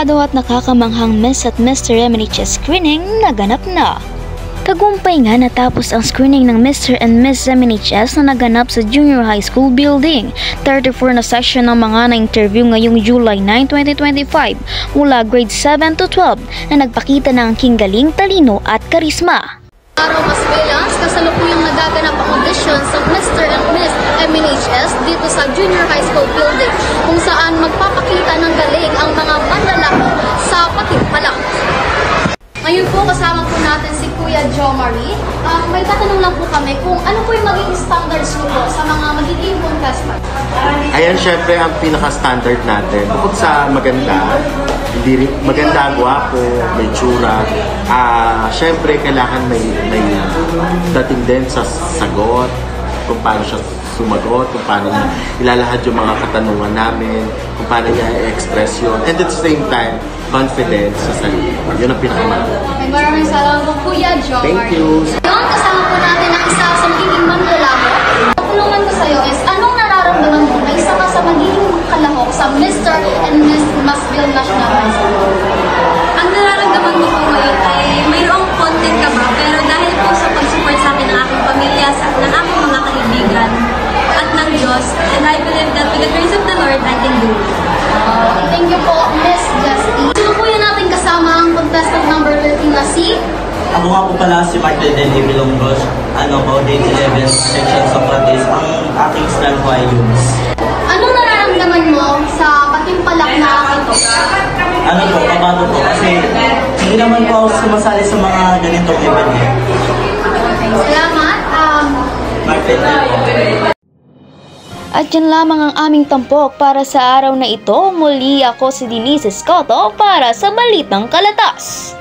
Delikado at nakakamanghang Miss at Mr. Zeminiches screening naganap na. Tagumpay nga natapos ang screening ng Mr. and Miss Zeminiches na naganap sa Junior High School building. 34 na section ng mga na-interview ngayong July 9, 2025 mula grade 7 to 12 na nagpakita ng king galing, talino at karisma. Araw mas Velas, kasalukuyang nagaganap ang auditions ng Mr. and Miss MNHS dito sa Junior High School building kung saan magpapakita ng galing ang mga manlalaki sa patimpalang. Ngayon po kasama po natin si Kuya Jo Marie. May tatanong lang po kami kung ano po yung magiging standards po sa mga magiging contestant. Ayan, syempre ang pinaka-standard natin. Bukod sa maganda, gwapo, may tsura. Syempre kailangan may dating din sa sagot, kung paano siya sumagot, kung paano niya ilalahad yung mga katanungan namin, kung paano niya i-express yun. And at the same time, confidence sa sarili. Yun ang pinakamahalaga. Okay, maraming salamat po, Kuya Jo. Thank you. Ngayon, kasama po natin ang isa sa magiging manlalako. Ang tulungan ko sa iyo is, anong nararamdaman mo na isa ka sa magiging kalahok sa Mr. and Miss Masville National High School? Ang nararamdaman ko po ngayon ay mayroong konting kaba, pero dahil po sa pag-support sa akin ng aking pamilya, ng aking mga kaibigan, at ng Diyos, and I believe that with the grace of the Lord, I can do it. Thank you po, Miss Justy. Sino po yun natin kasama ang contestant number 13 na si? Ako nga po pala si Michael Denny Bilongros, grade 11, section Socrates. Ang aking style po ay Yums. Anong nararamdaman mo sa patimpalak na ito? Ano po, kabado po kasi hindi naman po ako sumasali sa mga ganitong event. Okay, salamat. Michael Denny. At yan lamang ang aming tampok para sa araw na ito. Muli ako si Denise Escoto para sa Balitang Kalatas.